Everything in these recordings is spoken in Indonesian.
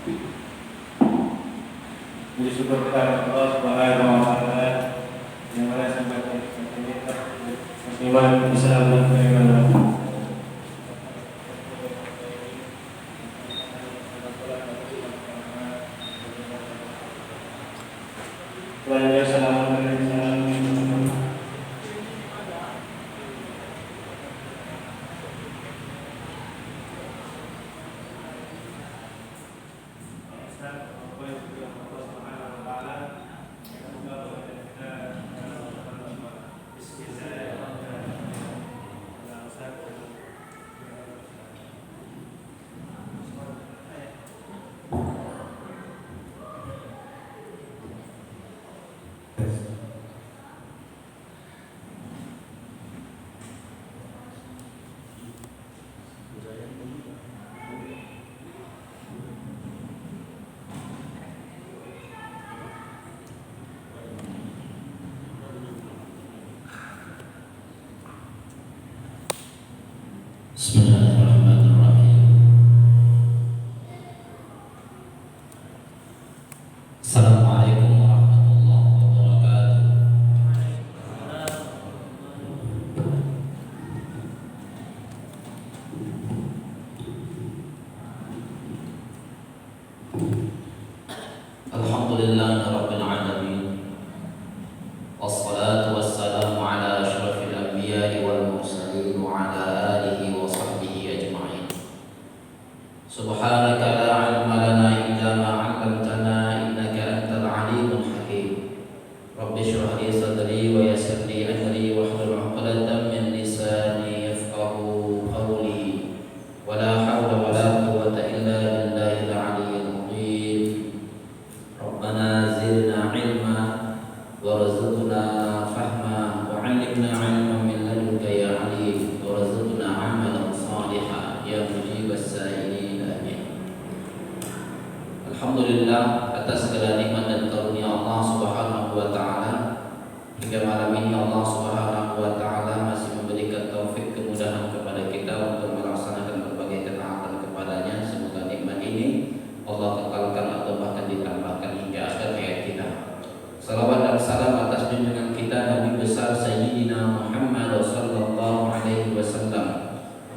Puji syukur kepada Allah Subhanahu wa Ta'ala yang mana sampai iman Islam dan keimanan. Bismillahirrahmanirrahim. Assalamualaikum warahmatullahi wabarakatuh. Alhamdulillahirabbil alamin. Wassalatu wassalamu ala asyrafil anbiya'i wal mursalin wa ala alihi wa sahbihi ajma'in. Subhanaka la ilma lana illa ma 'allamtana innaka antal alimul hakim. Rabbi shrah li sadri wa yassir li amri wahlul 'uqdatam min lisani yafqahu qawli. Wa la hawla wa la quwwata illa billahil 'aliyyil 'azim. Rabbana zidna 'ilma warzuqna fahma wa 'allimna 'ilman min ladunka ya 'alim warzuqna 'amalan shalihan ya mujibas sa'ilin amin. Alhamdulillah atas segala nikmat dan karunia Allah Subhanahu wa taala, hingga malam ini Allah Subhanahu wa taala masih memberikan taufik kemudahan kepada kita untuk melaksanakan berbagai ketaatan kepadanya. Semoga nikmat ini Allah kekalkan atau bahkan ditambahkan hingga akhir hayat kita. Salawat dan salam atas junjungan kita Nabi besar Sayyidina Muhammad sallallahu alaihi wasallam.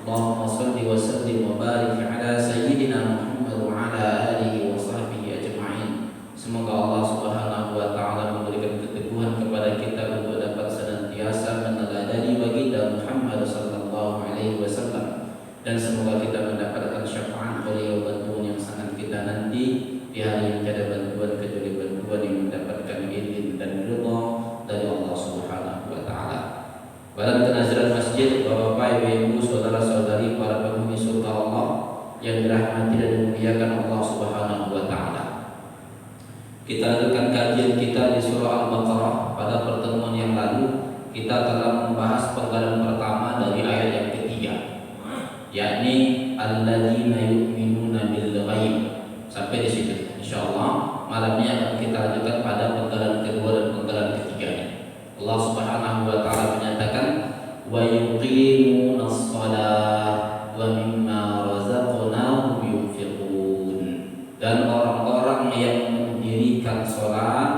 Allahumma shalli wa sallim wa barik ala Sayyidina Muhammad wa ala alihi wa sahbihi ajma'in. Semoga Allah Subhanahu wa taala memberikan keteguhan kepada kita untuk dapat senantiasa meneladani baginda Muhammad sallallahu alaihi wasallam, dan semoga kita mendapatkan syafaat beliau, bantuan yang sangat kita nanti di hari yang tiada bantuan kecuali bantuan yang mendapatkan izin dan ridha dari Allah Subhanahu wa taala. Badan kenaziran masjid, Bapak-bapak, Ibu-ibu, saudara-saudari, para penghuni surga Allah yang dirahmati dan dimuliakan Allah Subhanahu wa taala. Kita lanjutkan kajian kita di surah Al-Baqarah. Pada pertemuan yang lalu kita telah membahas penggalan pertama dari ayat yang ketiga, yakni alladzina yu'minuna bil ghaib. Sampai di situ. Insyaallah malamnya akan kita lanjutkan pada penggalan kedua dan penggalan ketiganya. Allah Subhanahu wa taala menyatakan wa yuqimunas shalah wa mimma razaqnahum yunfiqun, dan orang-orang yang mendirikan salat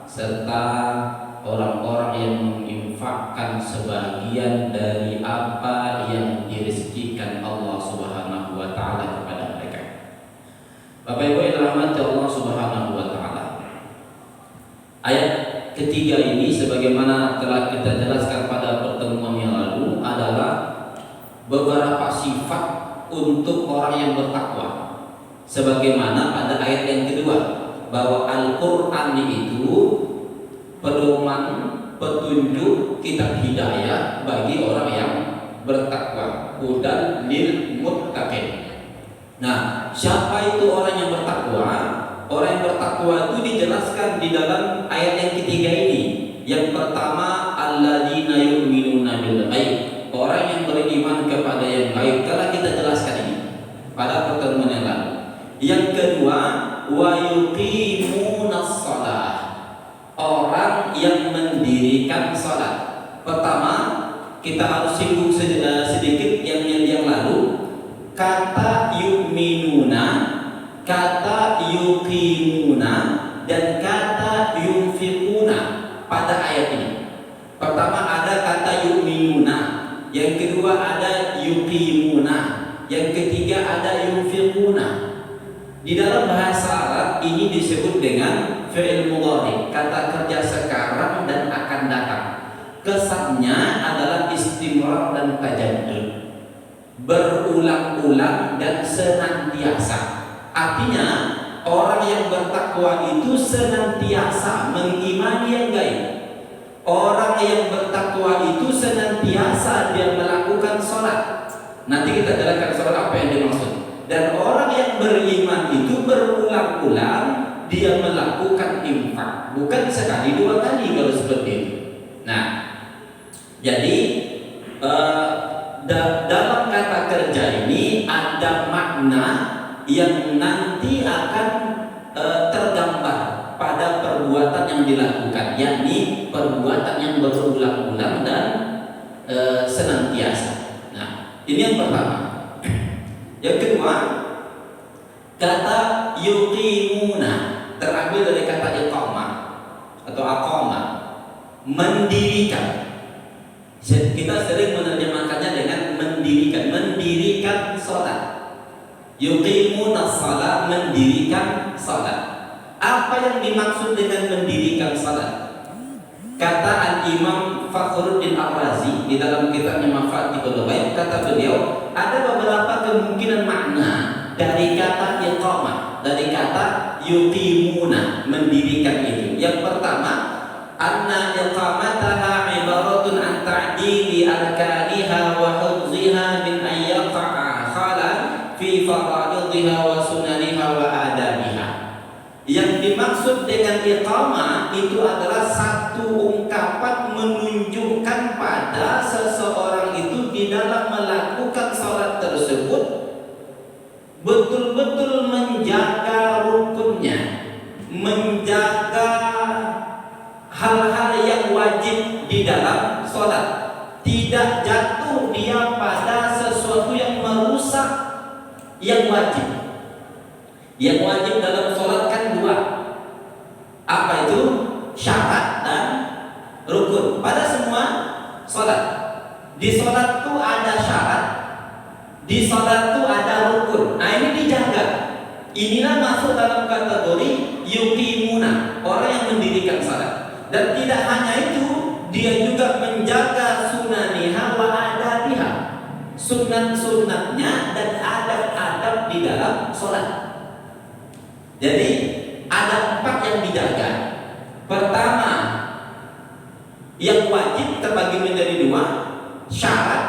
serta orang-orang yang menginfakkan sebagian dari apa yang direzekikan Allah Subhanahu wa taala kepada mereka. Bapak Ibu yang dirahmati Allah Subhanahu wa taala, ayat ketiga ini sebagaimana telah kita jelaskan pada pertemuan yang lalu adalah beberapa sifat untuk orang yang bertakwa. Sebagaimana pada ayat yang kedua, bahwa Al-Qur'an itu pedoman, petunjuk, kitab hidayah bagi orang yang bertakwa, hudan lil muttaqin. Nah, siapa itu orang yang bertakwa? Orang yang bertakwa itu dijelaskan di dalam ayat yang ketiga ini. Yang pertama, alladzina yu'minuna bil ghaib, orang yang beriman kepada yang gaib. Telah kita jelaskan ini pada pertemuan yang lalu. Yang kedua, wa yuqimunas shalah, orang yang mendirikan salat. Pertama, kita harus singgung sedikit yang lalu. Kata yu'minuna kata yuqimuna dan kata yunfiquna pada ayat ini. Pertama ada kata yu'minuna, yang kedua ada yuqimuna, yang ketiga ada yunfiquna. Di dalam bahasa Arab ini disebut dengan fi'il mudhari, kata kerja sekarang dan akan datang. Kesannya adalah istimrar dan tajaddud, berulang-ulang dan senantiasa. Artinya orang yang bertakwa itu senantiasa mengimani yang gaib. Orang yang bertakwa itu senantiasa dia melakukan sholat. Nanti kita jelaskan sholat apa yang dimaksud. Dan orang yang beriman itu berulang-ulang dia melakukan infak, bukan sekali dua kali kalau seperti itu. Nah, jadi dalam kata kerja ini ada makna yang nanti akan tergambar pada perbuatan yang dilakukan, yakni perbuatan yang berulang-ulang dan senantiasa. Nah, ini yang pertama. Yang kedua, kata yuqimuna terambil dari kata iqamah atau aqamah, mendirikan. Kita sering menerjemahkannya dengan mendirikan salat. Yuqimuna salat, mendirikan salat. Apa yang dimaksud dengan mendirikan salat? Kata Al-Imam Fakhruddin Ar-Razi di dalam kitabnya Mafatihul Ghaib, kata beliau ada beberapa kemungkinan makna dari kata iqamah, dari kata yuqimuna, mendirikan itu. Yang pertama, anna iqamataha ibaratun an ta'dili arkaniha wa hifziha min an yaqa'a khalan fi faraidhiha wa sunaniha wa adabiha. Yang dimaksud dengan iqamah itu adalah satu ungkapan menunjukkan pada seseorang itu di dalam melakukan salat tersebut betul-betul menjaga rukunnya, menjaga hal-hal yang wajib di dalam salat, tidak jatuh dia pada sesuatu yang merusak yang wajib. Yang wajib dalam sholat kan dua. Apa itu? Syarat dan rukun. Pada semua sholat. Di sholat itu ada syarat, di sholat itu ada rukun. Nah, ini dijaga. Inilah masuk dalam kategori yuqimuna, orang yang mendirikan sholat. Dan tidak hanya itu, dia juga menjaga sunaniha wa adabiha, sunat-sunatnya dan adab-adab di dalam sholat. Jadi ada 4 yang dijaga. Pertama, yang wajib terbagi menjadi 2, syarat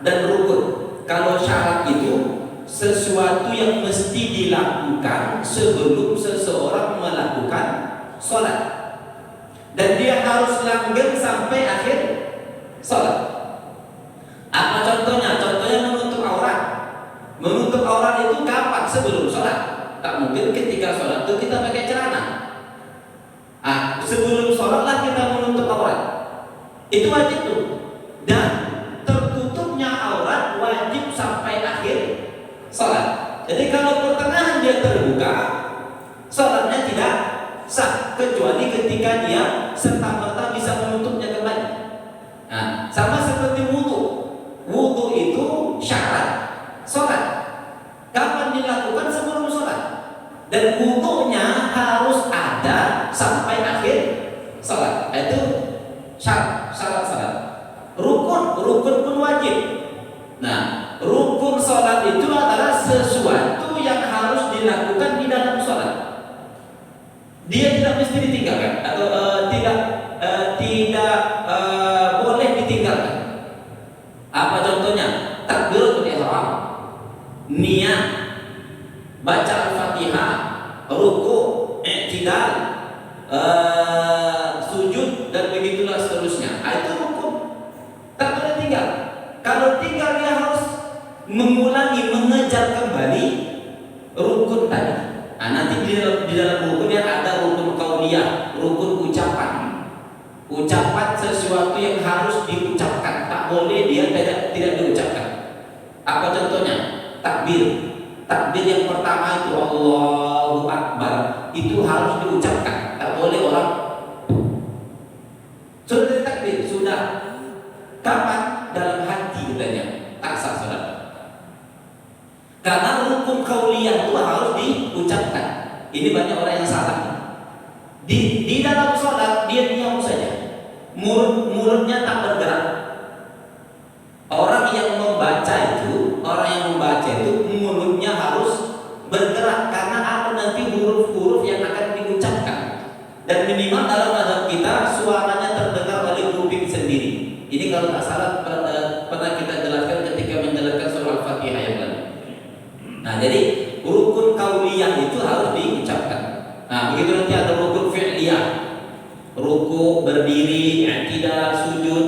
dan rukun. Kalau syarat itu sesuatu yang mesti dilakukan sebelum seseorang melakukan sholat, dan dia harus langgeng sampai akhir sholat. Apa contohnya? Contohnya menutup aurat. Menutup aurat itu kapan? Sebelum sholat. Tak mungkin ketika sholat itu kita pakai celana. Sebelum sholatlah kita menutup aurat. Itu wajib tuh. Dan tertutupnya aurat wajib sampai akhir sholat. Jadi kalau pertengahan dia terbuka, sholatnya tidak sah kecuali ketika dia serta-merta bisa menutupnya kembali. Nah, sama seperti wudu. Wudu itu syarat sholat. Kapan dilakukan? Sebelum sholat. Dan wudunya harus ada sampai akhir sholat. Itu syarat sholat. Rukun pun wajib. Nah, rukun sholat itu adalah sesuatu yang harus dilakukan di dalam sholat. Dia tidak mesti ditinggalkan atau tidak boleh ditinggalkan. Apa contohnya? Takbiratul ihram, niat, baca Al-Fatihah, ruku, i'tidal, sujud dan begitulah seterusnya. Itu rukun. Tak boleh tinggal. Kalau tinggal dia harus mengulangi, mengejar kembali rukun tadi. Nah, nanti di dalam rukunnya ada rukun qauliyah, rukun ucapan. Ucapan sesuatu yang harus diucapkan, tak boleh dia tidak diucapkan. Apa contohnya? Takbir. Takbir yang pertama itu Allahu Akbar itu harus diucapkan, tak boleh orang sudah dari takbir, sudah. Kapan? Dalam hati katanya, tak sah salat. Karena rukun qauliyah itu harus diucapkan. Ini banyak orang yang salah. Di dalam salat dia diam saja, mulutnya tak bergerak. Orang yang membaca itu mulutnya harus bergerak karena ada nanti huruf-huruf yang akan diucapkan. Dan minimal dalam mazhab kita suaranya terdengar oleh kuping sendiri. Ini kalau tak salah pernah kita jelaskan ketika menjelaskan surah Al-Fatihah yang lalu. Nah, jadi rukun qauliyah itu harus diucapkan. Nah, begitu nanti ada rukun fi'liyah. Ruku, berdiri, i'tidal, sujud,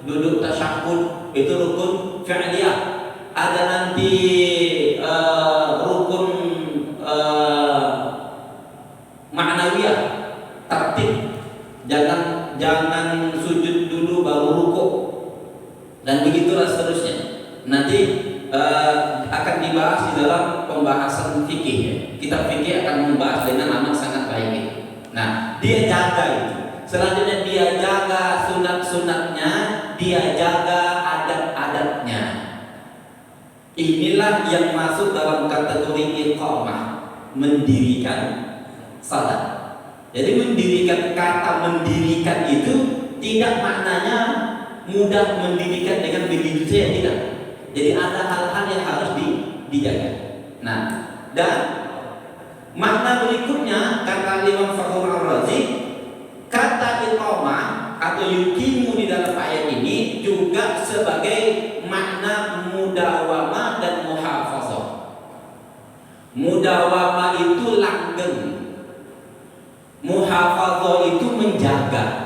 duduk, tasyahud, itu rukun fi'liyah. Ada nanti rukun ma'nawiyah, tertib. Jangan sujud dulu baru rukuk. Dan begitulah seterusnya. Nanti akan dibahas di dalam pembahasan fikih ya. Kitab fikih akan membahas dengan amat sangat baik itu. Nah, dia jaga itu. Selanjutnya dia jaga sunat-sunatnya, dia jaga adat-adatnya. Inilah yang masuk dalam kategori iqamah, mendirikan salat. Jadi kata mendirikan itu tidak maknanya mudah mendirikan dengan begitu saja, tidak. Jadi ada hal-hal yang harus dijaga. Nah, dan makna berikutnya kata Imam Fakhr Ar-Razi, kata iqamah atau yuqimu di dalam ayat ini juga sebagai makna mudawamah dan muhafazah. Mudawamah itu langgeng, muhafazah itu menjaga.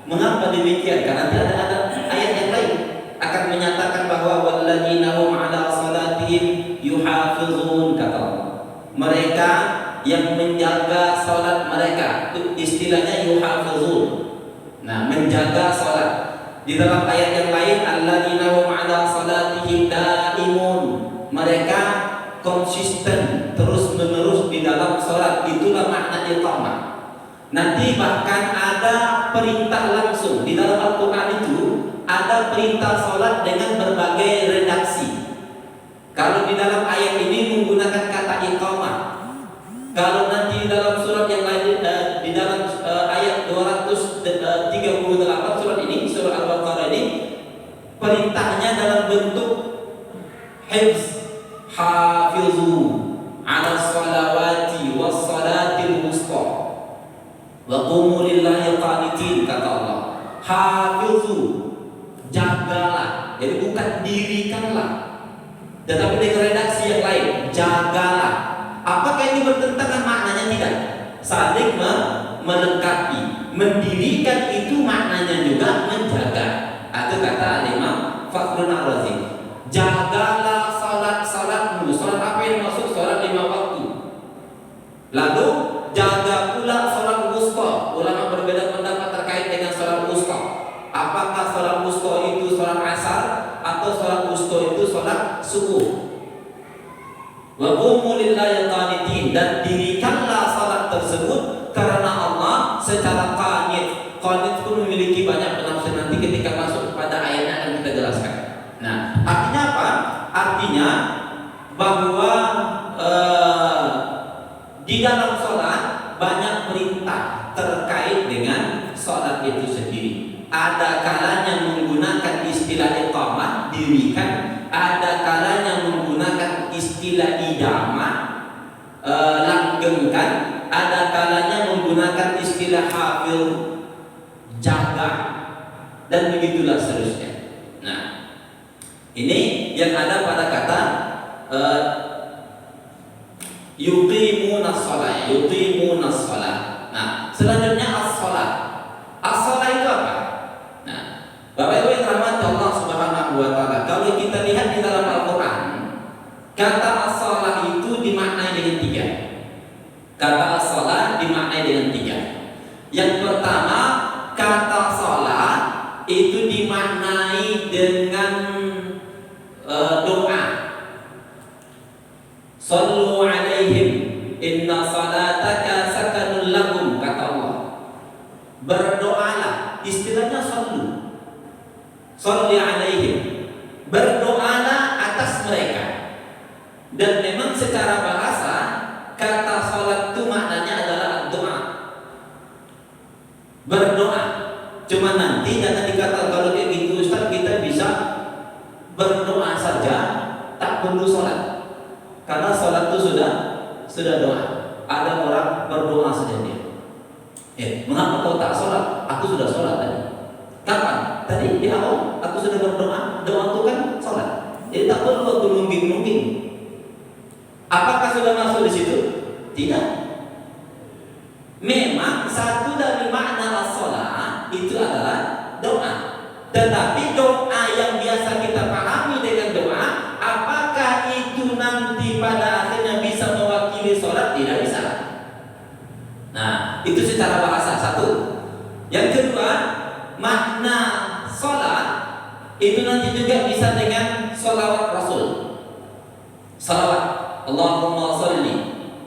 Mengapa demikian? Karena nanti ada ayat yang lain akan menyatakan bahwa walladzina hum 'ala salatihim yuhafizun, kata Allah. Mereka yang menjaga salat mereka, istilahnya yuhafizun. Nah, menjaga salat. Di dalam ayat yang lain alladzina hum 'ala salatihim daimun. Mereka konsisten terus-menerus di dalam salat. Itulah makna iqamah. Nanti bahkan ada perintah langsung di dalam Al-Quran itu, ada perintah salat dengan berbagai redaksi. Kalau di dalam ayat ini menggunakan kata iqamah. Kalau nanti di dalam surat yang lain, di dalam ayat 238 surat ini, surah Al-Baqarah ini, perintahnya dalam bentuk hifz, hafizu 'ala sholawati was salatil wusta wa qumu lillahi qanitin, kata Allah. Hafizu, jagalah. Jadi bukan dirikanlah, tetapi dengan redaksi yang lain, jagalah. Apakah ini bertentangan maknanya? Tidak. Saling melengkapi. Mendirikan itu maknanya juga menjaga. Itu kata Imam Fakhr Ar-Razi. Jagalah salatmu. Salat apa yang masuk? Salat 5 waktu. Lalu jaga pula salat wusta. Ulama berbeda pendapat terkait dengan salat wusta. Apakah salat wusta itu salat asar atau salat wusta itu salat subuh? Wa qumu lillahi qanitin, dan dirikanlah salat tersebut karena Allah secara qanit. Qanit pun memiliki banyak penafsiran, nanti ketika masuk pada ayatnya akan kita jelaskan. Nah, artinya apa? Artinya bahwa di dalam salat banyak perintah terkait dengan salat itu sendiri. Ada kalanya menggunakan istilah iqamah, dirikan. Ada kalanya menggunakan istilah idamah, langgengkan. Ada kalanya menggunakan istilah hafil, jaga, dan begitulah seterusnya. Nah, ini yang ada pada kata yuqimunas shalah, yuqimunas shalah. Nah, selanjutnya as-shalah. As-shalah itu apa? Nah, Bapak Ibu yang rahmat Allah Subhanahu wa taala, kalau kita lihat di dalam Al-Qur'an, kata as-shalah itu dimaknai dengan 3. Kata as-shalah dimaknai dengan 3. Yang pertama, kata shalah itu dimaknai dengan doa. Sallu salataka sakanul lakum, kata Allah. Berdoalah, istilahnya sallu. Salli alaihim. Berdoalah atas mereka. Dan memang secara bahasa kata salat itu maknanya adalah doa. Berdoa. Cuma nanti jangan dikata kalau kayak gitu Ustaz, kita bisa berdoa saja, tak perlu sholat. Karena sholat itu sudah doa. Ada orang berdoa saja dia. Mengapa kau tak sholat? Aku sudah sholat tadi. Kapan? Tadi di awal aku sudah berdoa. Doa itu kan sholat. Jadi tak perlu aku nungging-nungging. Apakah sudah masuk di situ? Tidak. Memang satu dari makna as-sholat itu adalah doa. Tetapi doa yang biasa kita pahami dengan doa, apakah itu nanti pada akhirnya bisa mewakili sholat? Tidak bisa. Nah, itu secara bahasa satu. Yang kedua, makna sholat itu nanti juga bisa dengan sholawat Rasul. Sholawat Allahumma sholli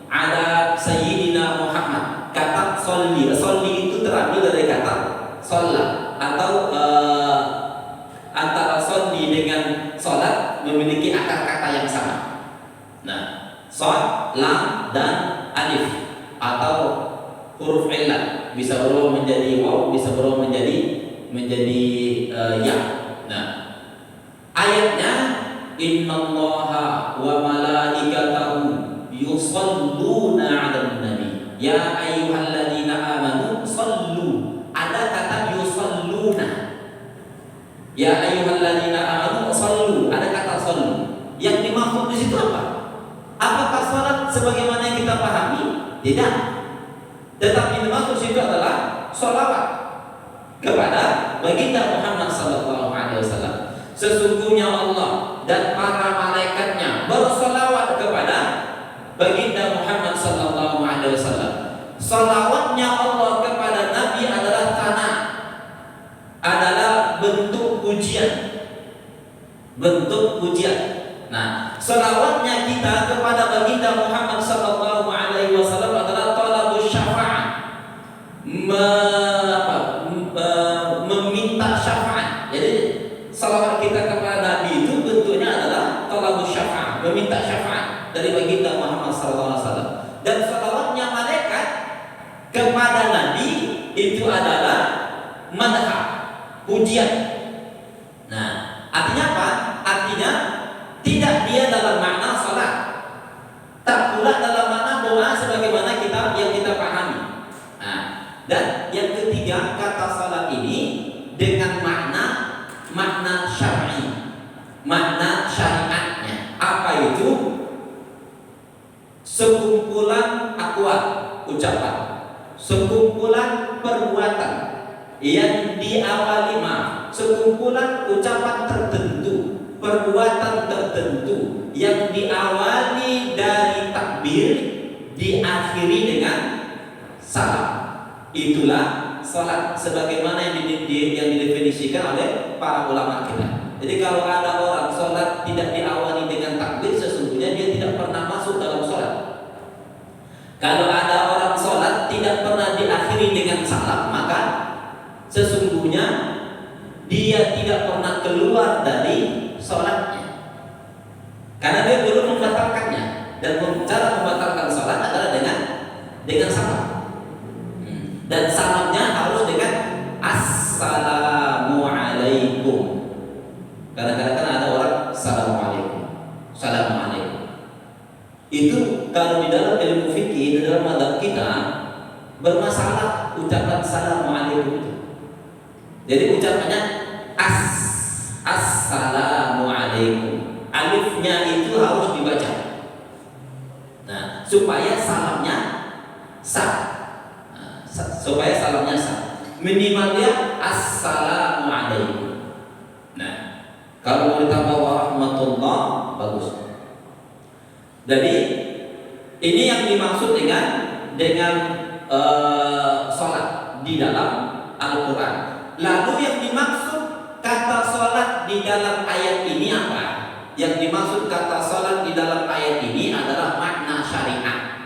ala Sayyidina Muhammad. Kata sholli, sholli itu terambil dari kata sholat atau antara sholli dengan sholat memiliki akar kata yang sama. Nah, shod, lam, dan alif atau huruf illat bisa berubah menjadi waw, bisa berubah menjadi ya. Nah, ayatnya innallaha wa malaikatahu yusholluna 'alan nabi ya ayyuhalladzina amanu shollu. Ada kata yusholluna. Ya ayyuhalladzina amanu shollu, ada kata shollu. Yang dimaksud di situ apa? Apakah salat sebagaimana yang kita pahami? Tidak. Tetapi dimaksud situ adalah sholawat kepada baginda Muhammad sallallahu alaihi wasallam. Sesungguhnya Allah dan para malaikatnya bersolawat kepada baginda Muhammad sallallahu alaihi wasallam. Salawatnya Allah kepada Nabi adalah tanah, adalah bentuk pujian. Bentuk pujian. Nah, salawatnya kita kepada baginda Muhammad sallallahu alaihi wasallam adalah talabus syafa'ah. Meminta syafaat. Jadi salawat kita kepada Nabi itu bentuknya adalah talabus syafa'ah, meminta syafaat dari baginda Muhammad sallallahu alaihi wasallam. Dan salawatnya malaikat kepada Nabi itu adalah madhah, pujian. Nah, artinya apa? Artinya tidak dia dalam makna salat, tak pula dalam makna doa sebagaimana yang kita pahami. Nah, dan yang ketiga, kata salat ini dengan makna syar'i, makna syariatnya. Apa itu? Sekumpulan aqwal, ucapan, sekumpulan perbuatan yang diawali sekumpulan ucapan tertentu, perbuatan tertentu yang diawali dari takbir, diakhiri dengan salam. Itulah salat sebagaimana yang didefinisikan oleh para ulama kita. Jadi kalau ada orang salat tidak diawali dengan takbir, sesungguhnya dia tidak pernah masuk dalam salat. Kalau ada orang salat tidak pernah diakhiri dengan salam, maka sesungguhnya dia tidak pernah keluar dari salatnya. Karena dia belum membatalkannya. Dan cara membatalkan salat adalah dengan salam. Dan salamnya harus dengan assalamualaikum. Kadang-kadang kan ada orang assalamualaikum, assalamualaikum. Itu kalau di dalam ilmu fikih, di dalam mazhab kita bermasalah ucapan assalamualaikum itu. Jadi ucapannya assalamualaikum. Alifnya itu harus dibaca. Nah, supaya salamnya sah. Supaya salamnya sah, minimalnya assalamualaikum. Nah, kalau mau ditambah warahmatullah, bagus. Jadi ini yang dimaksud dengan sholat di dalam Al-Quran. Lalu yang dimaksud kata sholat di dalam ayat ini apa? Yang dimaksud kata sholat di dalam ayat ini adalah makna syariat.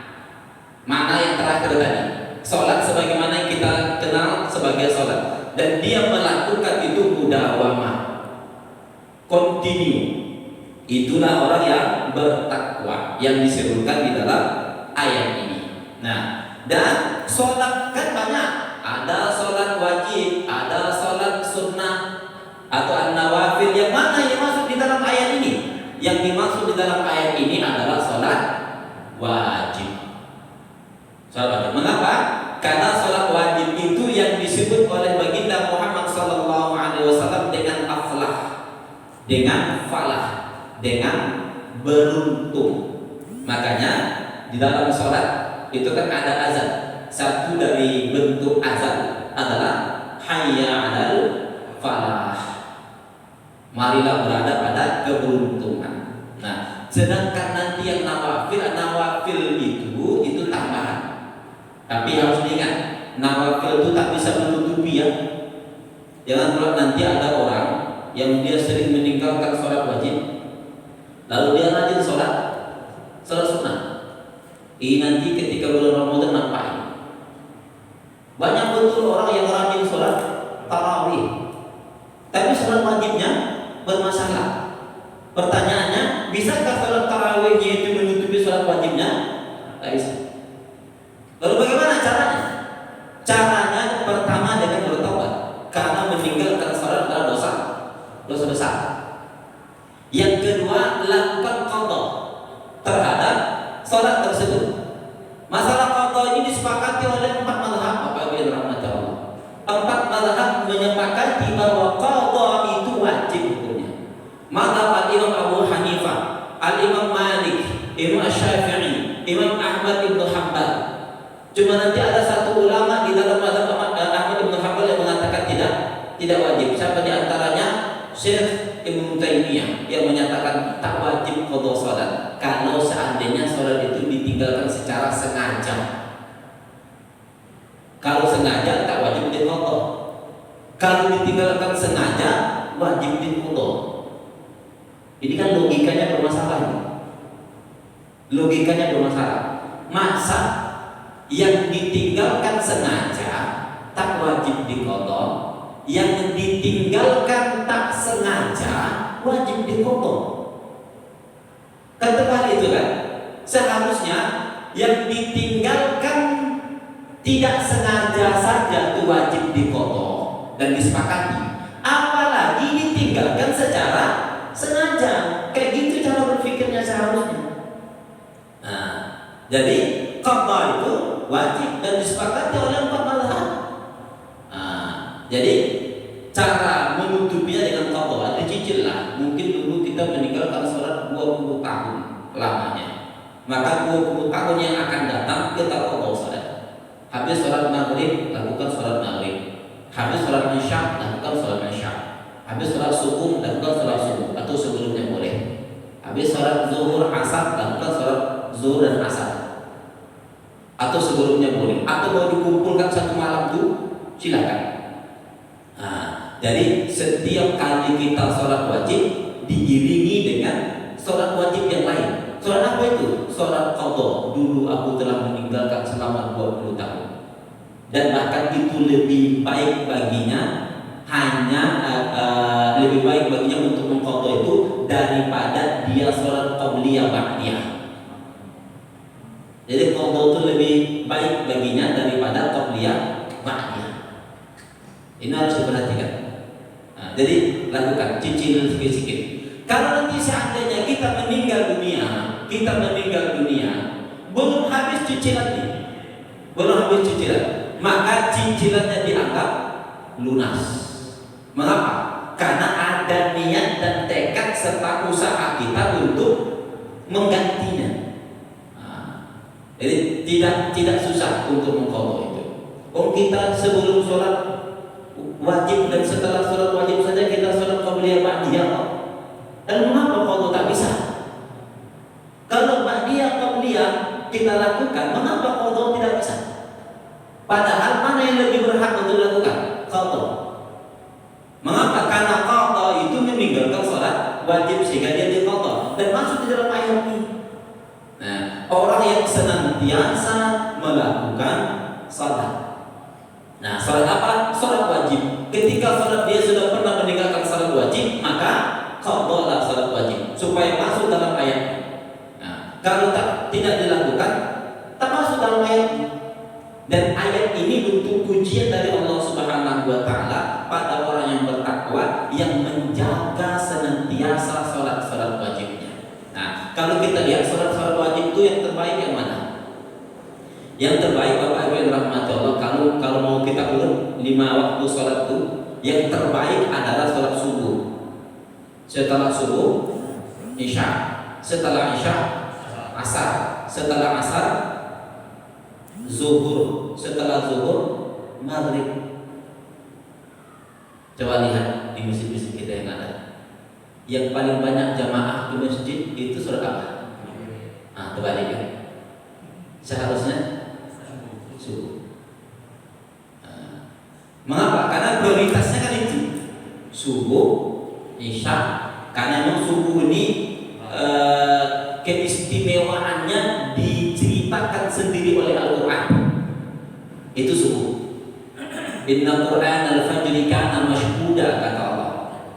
Mana yang terakhir tadi? Sholat sebagaimana yang kita kenal sebagai sholat. Dan dia melakukan itu mudawamah, continue. Itulah orang yang bertakwa, yang diserukan di dalam ayat ini. Nah, dan sholat kan banyak. Ada sholat wajib, ada sholat sunnah atau an-nawafil. Yang mana yang masuk di dalam ayat ini? Yang dimaksud di dalam ayat ini adalah sholat wajib. Sholat wajib. Mengapa? Karena sholat wajib itu yang disebut oleh baginda Muhammad SAW dengan aflah, dengan falah, dengan beruntung. Makanya di dalam sholat itu kan ada azan. Satu dari bentuk azan adalah hayya 'alal falah. Marilah berada pada keberuntungan. Nah, sedangkan nanti yang nawafil itu tambahan. Tapi harus diingat, nawafil itu tak bisa menutupi ya. Jangan pula nanti ada orang yang dia sering meninggalkan sholat wajib, lalu dia rajin sholat sunnah. Ini nanti ketika bulan Ramadan ngapain? Banyak betul orang yang rajin sholat tarawih, tapi sholat wajibnya bermasalah. Pertanyaannya, bisakah sholat tarawihnya itu menutupi sholat wajibnya? Tak bisa. Lalu bagaimana caranya? Caranya pertama dengan bertobat, karena meninggalkan sholat adalah dosa besar. Yang kedua, lakukan qadha terhadap sholat tersebut. Masalah qadha ini disepakati oleh 4 mazhab, Bapak Ibu yang dirahmati Allah. 4 mazhab menyepakati bahwa qadha itu wajib hukumnya. Mazhab Imam Abu Hanifah, Al-Imam Malik, Imam Syafi'i, Imam Ahmad bin Hanbal. Cuma nanti ada satu ulama di dalam mazhab Ahmad bin Hanbal yang mengatakan tidak wajib. Siapa di antaranya? Syekh Ibnu Taimiyah yang menyatakan tak wajib qadha salat kalau seandainya salat itu ditinggalkan secara sengaja. Kalau sengaja tak wajib diqadha. Kalau ditinggalkan sengaja wajib diqadha. Ini kan logikanya bermasalah. Logikanya bermasalah. Masa yang ditinggalkan sengaja tak wajib diqadha, yang ditinggalkan tak sengaja wajib diqadha? Kan terbalik itu kan? Seharusnya yang ditinggalkan tidak sengaja saja itu wajib diqadha dan disepakati, apalagi ditinggalkan secara sengaja. Kayak gitu cara berpikirnya seharusnya. Nah, jadi qadha itu wajib dan disepakati oleh 4 mazhab. Jadi cara menutupinya dengan qadha, ada cicil lah. Mungkin dulu kita meninggalkan sholat 20 tahun lamanya, maka 20 tahun yang akan datang kita qadha sholat. Habis sholat maghrib lakukan sholat maghrib, habis sholat isya lakukan sholat isya, habis sholat subuh lakukan sholat subuh atau sebelumnya boleh, habis sholat zuhur asar lakukan sholat zuhur dan asar atau sebelumnya boleh, atau mau dikumpulkan satu malam itu silakan. Nah, jadi setiap kali kita sholat wajib diiringi dengan sholat wajib yang lain. Sholat apa itu? Sholat qadha. Dulu aku telah meninggalkan selama 20 tahun, dan bahkan itu lebih baik baginya lebih baik baginya untuk mengqadha itu daripada dia sholat qabliyah ba'diyah. Jadi qadha itu lebih baik baginya daripada qabliyah ba'diyah. Ini harus diperhatikan. Nah, jadi lakukan cicil sedikit-sedikit. Kalau nanti seandainya kita meninggal dunia, belum habis cicilannya, maka cicilannya dianggap lunas. Mengapa? Karena ada niat dan tekad serta usaha kita untuk menggantinya. Jadi tidak susah untuk mengqadha itu. Kita sebelum sholat wajib dan setelah sholat wajib saja kita sholat qabliyah ba'diyah. Dan mengapa qadha tak bisa? Kalau ba'diyah qabliyah kita lakukan, mengapa qadha tidak bisa? Padahal mana yang lebih berhak untuk dilakukan? Qadha. Mengapa? Karena qadha itu meninggalkan sholat wajib sehingga dia diqadha dan masuk di dalam ayat ini. Nah, orang yang senantiasa melakukan salat. Nah, salat apa? Salat wajib. Ketika salat dia sudah pernah meninggalkan salat wajib, maka qadha salat wajib supaya masuk dalam ayat. Nah, kalau tidak dilakukan, tak masuk dalam ayat. Dan ayat ini bentuk pujian dari Allah Subhanahu wa taala pada orang yang bertakwa yang menjaga senantiasa salat-salat wajibnya. Nah, kalau kita lihat salat-salat wajib itu yang terbaik yang mana? Yang terbaik Bapak Ibu yang dirahmati Allah, kalau mau kita urut 5 waktu salat itu, yang terbaik adalah salat subuh. Setelah subuh, isya. Setelah isya, asar. Setelah asar, zuhur. Setelah zuhur, maghrib. Coba lihat di masjid-masjid kita yang ada. Yang paling banyak jamaah di masjid itu salat apa? Nah, terbalik ya. Seharusnya subuh. Mengapa? Karena prioritasnya kan itu subuh, isya. Karena memang subuh ini keistimewaannya diceritakan sendiri oleh Al-Quran. Itu subuh. Inna Qur'an al-fajri kana mashhuda, kata Allah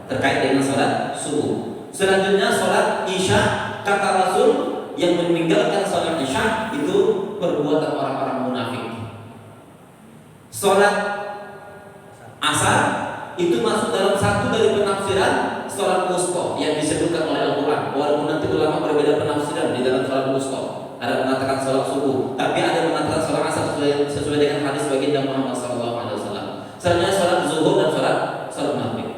terkait dengan salat subuh. Selanjutnya salat isya, kata Rasul, yang meninggalkan salat isya itu perbuatan orang-orang munafik. Salat asar itu masuk dalam satu dari penafsiran salat wusta yang disebutkan oleh Al-Quran. Walaupun nanti ulama berbeda penafsiran di dalam salat wusta. Ada mengatakan salat subuh, tapi ada mengatakan salat asar sesuai dengan hadis baginda Muhammad SAW. Selanjutnya salat zuhur dan salat maghrib.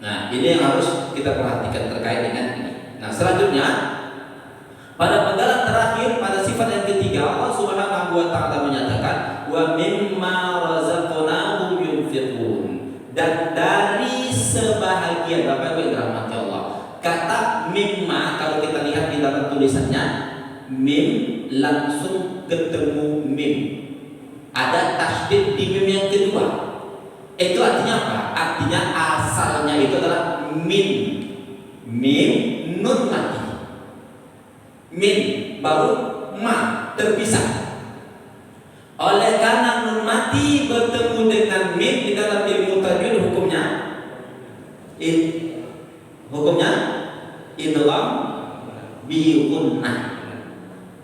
Nah, ini yang harus kita perhatikan terkait dengan ini. Nah, selanjutnya pada penggalan terakhir, pada sifat yang ketiga, Allah Subhanahu wa taala menyatakan wa mimma razaqnahum yunfiqun, dan dari sebahagian, Bapak Ibu yang dirahmati Allah. Kata mimma kalau kita lihat di dalam tulisannya, mim langsung ketemu mim. Ada tasydid di mim yang kedua. Itu artinya apa? Artinya asalnya itu adalah min. Mim nun mati. Min baru ma terpisah. Oleh karena nun mati bertemu dengan min di dalam ilmu tajwid, hukumnya idgham bi gunnah.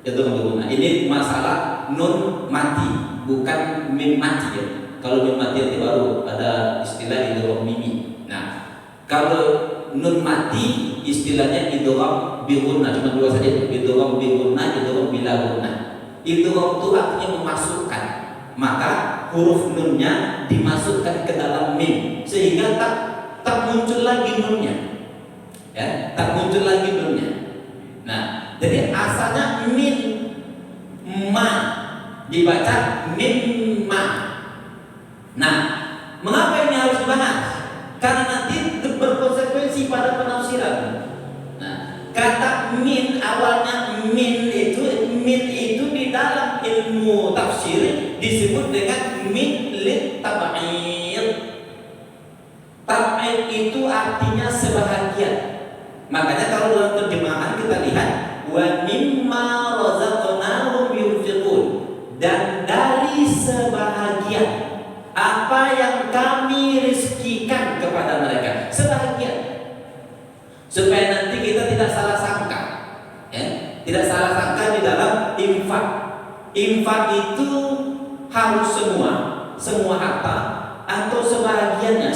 Idgham bi gunnah. Ini masalah nun mati, bukan min mati ya. Kalau nun mati nanti baru ada istilah idgham mimi. Nah, kalau nun mati istilahnya idgham bi gunnah, cuma dua saja, idgham bi gunnah, idgham bila gunnah. Idgham itu artinya memasukkan, maka huruf nunnya dimasukkan ke dalam mim sehingga tak muncul lagi nunnya. Ya, tak muncul lagi nunnya. Nah, jadi asalnya min ma dibaca min ma. Nah, mengapa ini harus dibahas? Karena nanti berkonsekuensi pada penafsiran. Nah, kata min awalnya min itu di dalam ilmu tafsir disebut dengan min lit tab'id. Tab'id itu artinya sebahagian. Makanya kalau dalam terjemahan kita lihat wa mimma razaqnahum yunfiqun, dan dari sebahagian apa yang kami rizkikan kepada mereka, sebahagian, supaya nanti kita tidak salah sangka, ya? Tidak salah sangka di dalam infak. Infak itu harus semua harta atau sebahagiannya.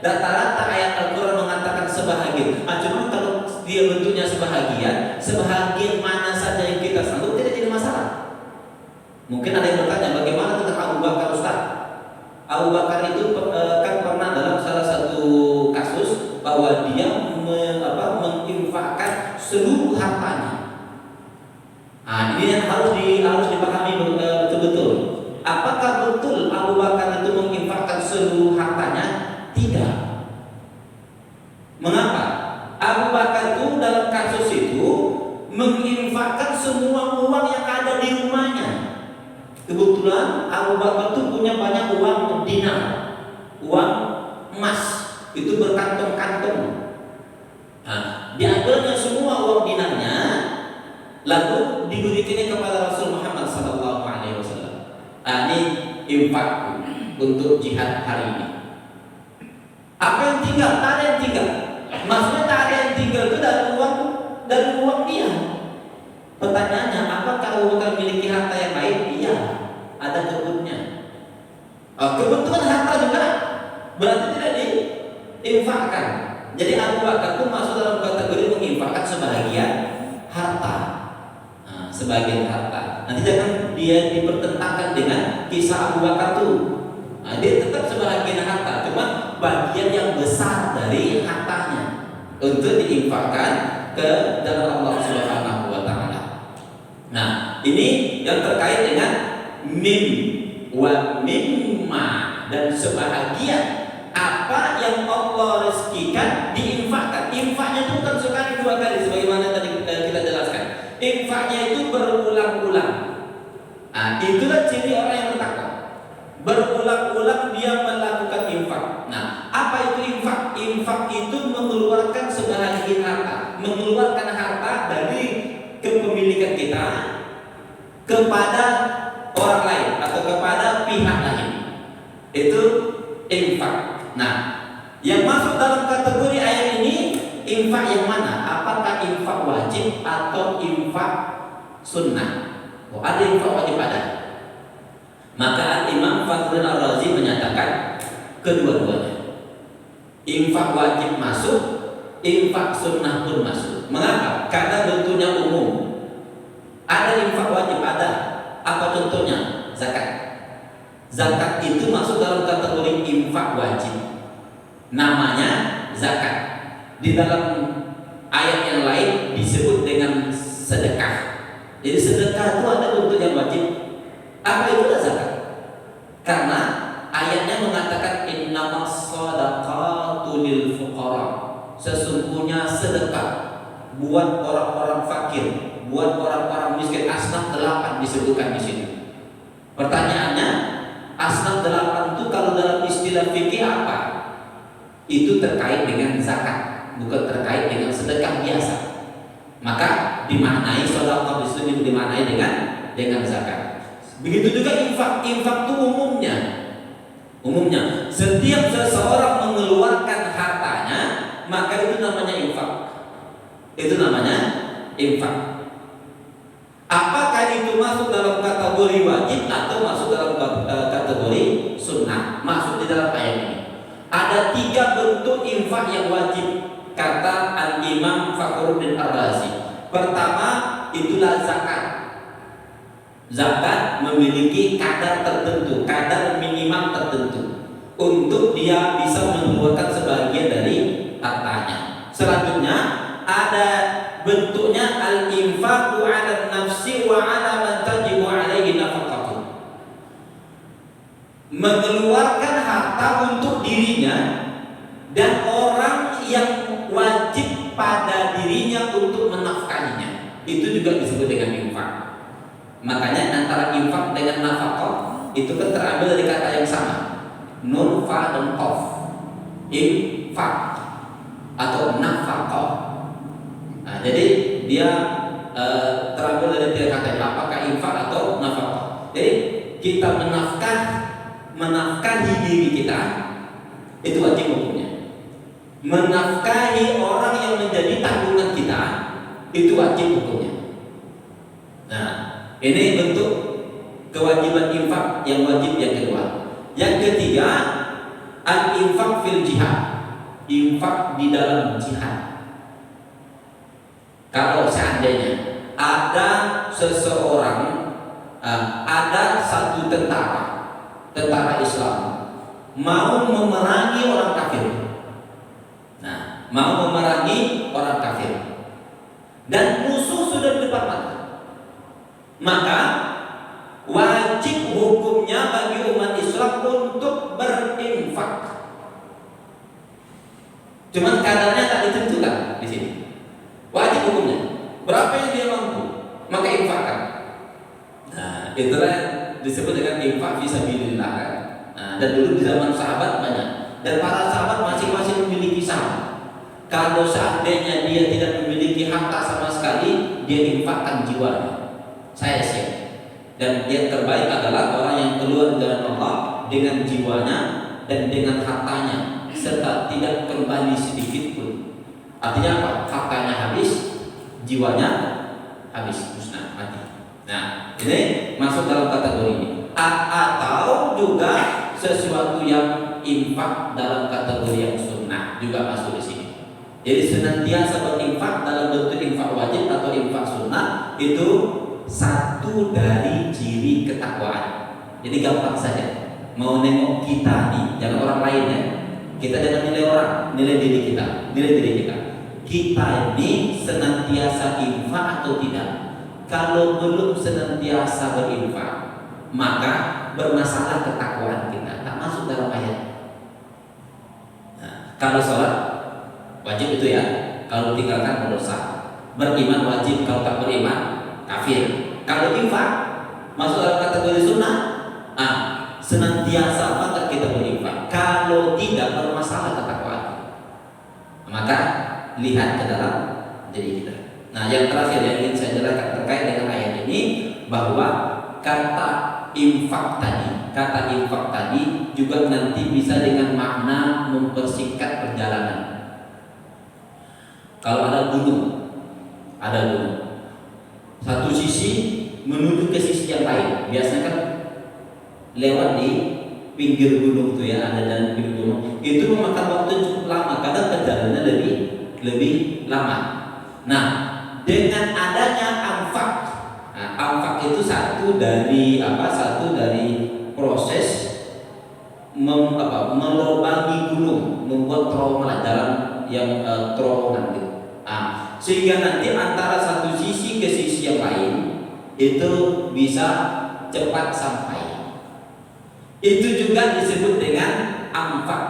Rata-rata ayat Al-Quran mengatakan sebahagian. Cuma kalau dia bentuknya sebahagian mana saja yang kita sanggup tidak jadi masalah. Mungkin ada yang bertanya, bagaimana tentang Abu Bakar, Ustaz? Abu Bakar itu kan pernah dalam salah satu kasus bahwa dia menginfakkan seluruh hartanya. Nah, ini yang harus dipahami betul-betul. Apakah betul Abu Bakar itu menginfakkan seluruh hartanya? Tidak. Mengapa? Abu Bakar itu dalam kasus itu menginfakkan semua uang yang ada di rumahnya. Kebetulan Abu Bakar itu punya banyak uang dinar, uang emas, itu berkantong-kantong. Nah, diambilnya semua uang dinarnya, lalu diberikannya kepada Rasul Muhammad sallallahu alaihi wasallam. Ini infak untuk jihad hari ini. Apa yang tinggal? Tak ada yang tinggal. Maksudnya tak ada yang tinggal itu dari uang dia. Pertanyaannya, apakah Abu Bakar memiliki harta yang lain? Iya, ada kebunnya. Kebun itu kan harta juga, berarti tidak diinfakkan. Jadi Abu Bakar pun masuk dalam kategori menginfakkan sebagian harta. Sebagian harta. Nanti jangan dia dipertentangkan dengan kisah Abu Bakar tuh. Dia tetap sebagian harta, cuma bagian yang besar dari hartanya untuk diinfakkan ke dalam Allah Subhanahu wa taala. Nah, ini yang terkait dengan mim wa mimma, dan sebahagian apa yang Allah rezekikan diinfakkan. Infaknya itu bukan sekali dua kali sebagaimana tadi kita jelaskan. Infaknya itu berulang-ulang. Itulah ciri orang yang bertakwa. Berulang-ulang dia melakukan infak. Nah, apa itu infak? Infak itu mengeluarkan sebahagian harta, mengeluarkan harta dari kepemilikan kita kepada orang lain atau kepada pihak lain. Itu infak. Nah, yang masuk dalam kategori ayat ini infak yang mana? Apakah infak wajib atau infak sunnah? Ada infak wajib ada. Maka Imam Fakhrul Ar-Razi menyatakan kedua-duanya. Infak wajib masuk, infak sunnah pun masuk. Mengapa? Karena bentuknya umum. Ada infak wajib ada. Apa contohnya? Zakat. Zakat itu masuk dalam kategori infak wajib. Namanya zakat. Di dalam ayat yang lain disebut dengan sedekah. Jadi sedekah itu ada bentuk yang wajib. Apa itu zakat? Karena ayatnya mengatakan innamas shadaqatu lil fuqara. Sesungguhnya sedekah buat orang-orang fakir, buat orang-orang miskin. Asnaf 8 disebutkan di sini. Pertanyaannya, asnaf 8 itu kalau dalam istilah fikih apa? Itu terkait dengan zakat, bukan terkait dengan sedekah biasa. Maka dimaknai sedekah di sini dimaknai dengan zakat. Begitu juga infak. Infak itu umumnya setiap seseorang mengeluarkan hartanya, maka itu namanya infak. Itu namanya infak. Apakah itu masuk dalam kategori wajib atau masuk dalam kategori sunnah? Masuk di dalam ayat ini. Ada 3 bentuk infak yang wajib, kata Al-Imam Fakhruddin Ar-Razi. Pertama, itulah zakat. Zakat memiliki kadar tertentu, kadar minimal tertentu untuk dia bisa mengeluarkan sebagian dari hartanya. Selanjutnya ada bentuknya al-infaqu 'ala nafsi wa 'ala man tajibu 'alaihi nafaqatu. Mengeluarkan harta untuk dirinya dan orang yang wajib pada dirinya untuk menafkahinya. Itu juga disebut dengan infak. Makanya antara infak dengan nafkah itu kan terambil dari kata yang sama, nun fa dan qaf. Infak atau nafkah. Nah, jadi dia terambil dari 3 kata, apakah infak atau nafkah. Jadi kita menafkahi diri kita itu wajib hukumnya. Menafkahi orang yang menjadi tanggungan kita itu wajib hukumnya. Nah, ini bentuk kewajiban infak yang wajib yang kedua. Yang ketiga, al-infak fil jihad. Infak di dalam jihad. Kalau seandainya ada seseorang, ada satu tentara Islam mau memerangi orang kafir. Nah, mau memerangi orang kafir. Dan musuh sudah di depan mata. Maka wajib hukumnya bagi umat Islam untuk berinfak. Cuman kadarnya tak ditentukan di sini. Wajib hukumnya. Berapa yang dia mampu, maka infakkan. Nah, itulah disebut dengan infak fisabilillah. Nah, dan dulu di zaman sahabat banyak. Dan para sahabat masing-masing memiliki saham. Kalau seandainya dia tidak memiliki harta sama sekali, dia infakkan jiwanya. Saya siap. Dan yang terbaik adalah orang yang keluar dari Allah dengan jiwanya dan dengan hartanya, serta tidak kembali sedikit pun. Artinya apa? Hartanya habis, jiwanya habis, musnah, mati. Nah, ini masuk dalam kategori ini. Atau juga sesuatu yang infak dalam kategori yang sunnah juga masuk di sini. Jadi senantiasa berinfak dalam bentuk infak wajib atau infak sunnah itu satu dari ciri ketakwaan. Jadi gampang saja. Mau nengok kita nih, jangan orang lain ya. Kita jangan nilai orang, nilai diri kita, nilai diri kita. Kita ini senantiasa infak atau tidak? Kalau belum senantiasa berinfak, maka bermasalah ketakwaan kita, tak masuk dalam ayat. Nah, kalau sholat wajib itu ya, kalau tinggalkan berdosa. Beriman wajib, kalau tak beriman kafir. Kalau infak masuk dalam kategori sunnah, senantiasa maka kita berinfak. Kalau tidak bermasalah ketakwaan, maka lihat ke dalam diri kita. Nah, yang terakhir yang ingin saya jelaskan terkait dengan ayat ini, bahwa kata infak tadi juga nanti bisa dengan makna mempersingkat perjalanan. Kalau ada gunung, satu sisi menuju ke sisi yang lain, biasanya kan lewat di pinggir gunung itu ya, ada dan pinggir gunung itu memakan waktu cukup lama, kadang perjalanannya lebih lama. Nah, dengan adanya anfak itu satu dari proses melobangi gunung, membuat trauma jalan yang terowongan gitu. Sehingga nanti antara satu sisi ke sisi yang lain itu bisa cepat sampai. Itu juga disebut dengan anfak,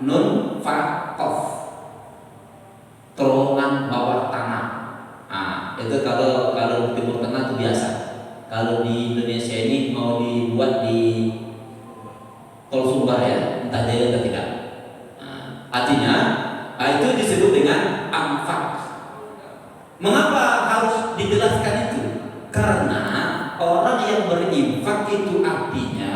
nun fakof, terowongan bawah tanah. Itu kalau Timur Tengah itu biasa. Kalau di Indonesia ini mau dibuat di Tol Sumbar ya, entah jadi atau tidak. Artinya itu disebut dengan anfak. Mengapa harus dijelaskan itu? Karena orang yang berinfak itu artinya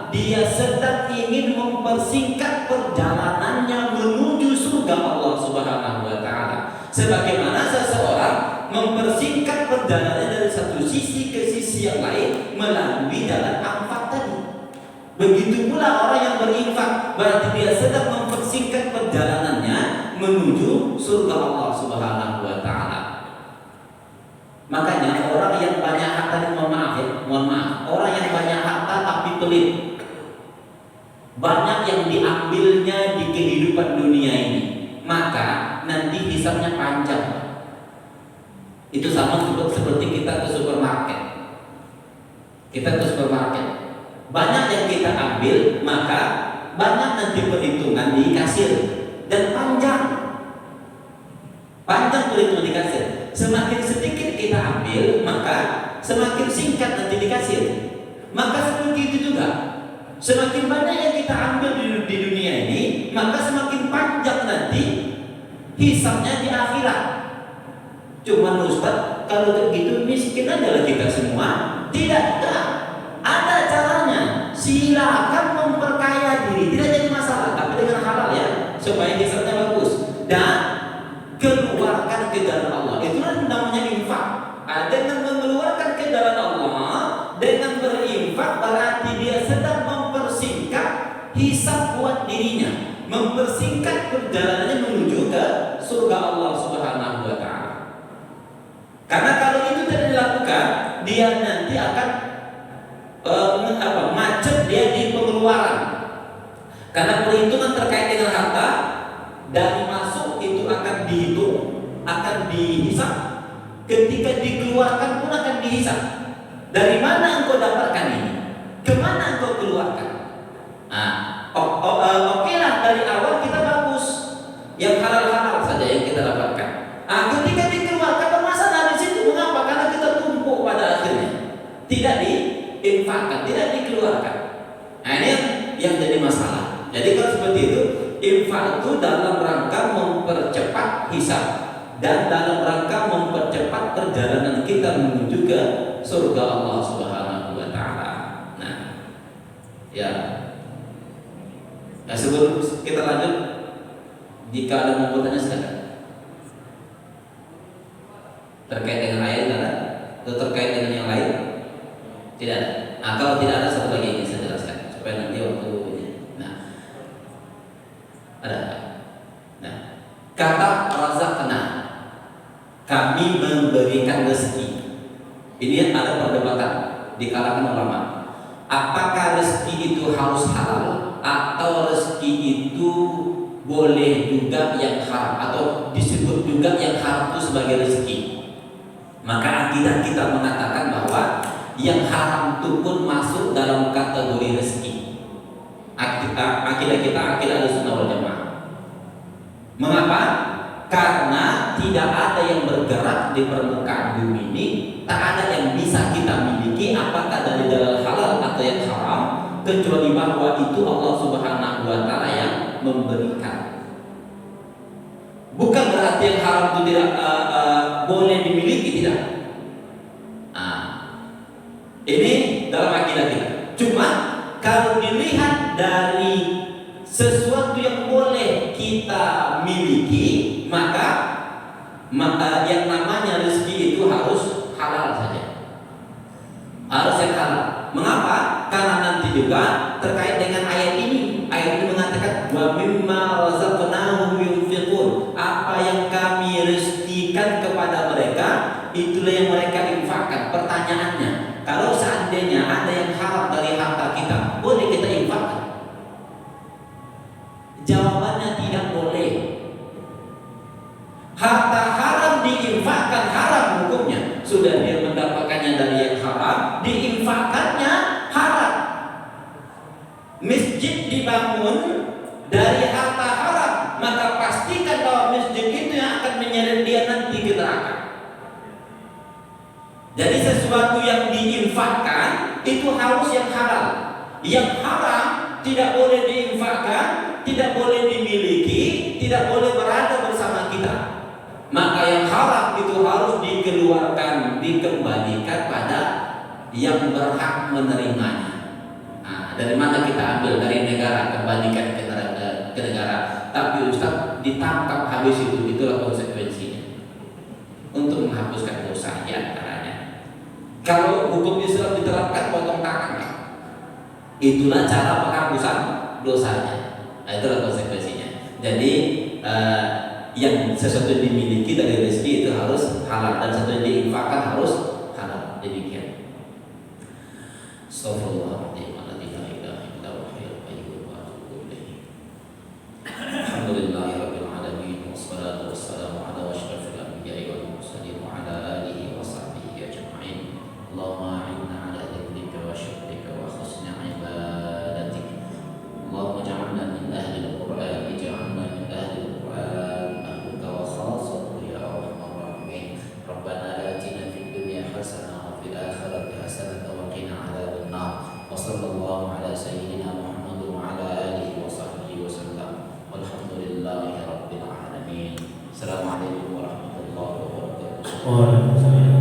dia sedang ingin mempersingkat perjalanannya menuju surga Allah Subhanahu wa taala. Sebagaimana seseorang mempersingkat perjalanannya dari satu sisi ke sisi yang lain melalui jalan anfak tadi. Begitu pula orang yang berinfak, berarti dia sedang mempersingkat perjalanannya menuju surga Allah Subhanahu wa taala. Makanya orang yang banyak harta, mohon maaf, orang yang banyak harta tapi pelit, banyak yang diambilnya di kehidupan dunia ini, maka nanti hisabnya panjang. Itu sama seperti kita ke supermarket. Banyak yang kita ambil, maka banyak nanti perhitungan di kasir dan panjang perhitungan di kasir. Semakin sedikit kita ambil, maka semakin singkat nanti di kasir. Maka seperti itu juga, semakin banyak yang kita ambil di dunia ini, maka semakin panjang nanti hisabnya di akhirat. Cuman Ustaz, kalau begitu miskin adalah kita semua. Tidak, ada caranya. Silakan memperkaya diri, tidak jadi masalah, tapi dengan halal ya, supaya hisabnya bagus. Dan keluarkan ke jalan Allah, itulah namanya infak. Dengan mengeluarkan ke jalan Allah, dengan berinfak, berarti dia sedang mempersingkat hisab buat dirinya, mempersingkat perjalanannya menuju ke surga Allah Subhanahu wa taala. Karena kalau itu tidak dilakukan, dia nanti akan macet dia di pengeluaran. Karena perhitungan terkait dengan harta dari masuk itu akan dihitung, akan dihisab. Ketika dikeluarkan pun akan dihisab. Dari mana engkau dapatkan ini? Kemana engkau keluarkan? Oke lah, dari awal kita bagus, yang halal-halal saja yang kita dapatkan. Ketika dikeluarkan bermasalah di situ. Mengapa? Karena kita tumpuk pada akhirnya, tidak diinfakkan, tidak dikeluarkan. Ini yang jadi masalah. Jadi kalau seperti itu, infak itu dalam rangka mempercepat hisab. dan dalam rangka mempercepat perjalanan kita menuju ke surga Allah Subhanahu wa taala. Nah, ya. Nah, sebelum kita lanjut, jika ada yang mau bertanya silakan. Terkait dengan ayat ada atau terkait dengan yang lain? Tidak ada. Nah, kalau tidak ada, satu lagi yang saya jelaskan supaya nanti waktu ini. Nah, ada. Nah, kata razaqna, kami memberikan rezeki. Ini ada perdebatan di kalangan ulama. Apakah rezeki itu harus halal atau rezeki itu boleh juga yang haram atau disebut juga yang haram itu sebagai rezeki? Maka akidah kita mengatakan bahwa yang haram itu pun masuk dalam kategori rezeki. Akidah kita akidah Ahlussunnah wal Jamaah. Mengapa? Karena tidak ada yang bergerak di permukaan bumi ini, tak ada yang bisa kita miliki apakah dari jalan halal atau yang haram, kecuali bahwa itu Allah Subhanahu wa taala yang memberikan. Bukan berarti yang haram itu tidak boleh dimiliki, tidak. Nah, ini dalam akidah kita. Cuma kalau dilihat dari sesuatu yang boleh kita miliki, maka yang namanya rezeki itu harus halal saja. Harus yang halal. Mengapa? Karena nanti juga terkait dengan ayat ini. Ayat ini mengatakan wa mimma razaqnahum yunfiqun. Apa yang kami rezekikan kepada mereka, itulah yang mereka infakkan. Pertanyaannya, kalau seandainya ada yang haram dari harta kita, boleh kita infakkan? Jawabannya tidak boleh. Harta haram diinfakkan haram hukumnya. Sudah dia mendapatkannya dari yang haram, diinfakkannya haram. Masjid dibangun dari harta haram, maka pastikan bahwa masjid itu yang akan menyeret dia nanti ke neraka. Jadi sesuatu yang diinfakkan itu harus yang halal. Yang haram tidak boleh diinfakkan, tidak boleh dimiliki, tidak boleh berada bersama kita. Maka yang haram itu harus dikeluarkan, dikembalikan pada yang berhak menerimanya. Nah, dari mana kita ambil? Dari negara, kembalikan ke negara. Tapi Ustaz ditangkap habis itu, itulah konsekuensinya. Untuk menghapuskan dosa antaranya. Kalau hukum Islam diterapkan, potong tangan. Itulah cara penghapusan dosanya. Nah, itulah konsekuensinya. Jadi yang sesuatu yang dimiliki dari rezeki itu harus halal, dan sesuatu yang diinfakkan harus halal. Demikian. Astagfirullahaladzim. Alhamdulillahirabbil alamin. Wassalatu wassalamu ala asyrafil anbiya'i wal mursalin wa ala alihi wa sahbihi ajma'in. Allahumma a'inna ala dzikrika wa syukrika wa husni ibadatik. Allahumma ja'alna min ahli al-Qur'an, ij'alna min ahli al-Qur'an, ahluka wa khassatuka ya arhamar rahimin. Rabbana atina fid dunya hasanah wa fil akhirati hasanah wa qina adzaban nar. Wa sallallahu ala sayyidina Muhammad wa ala alihi wa sahbihi wa sallam. Walhamdulillahi rabbil alamin. Assalamualaikum warahmatullahi wabarakatuh. Waalaikumsalam.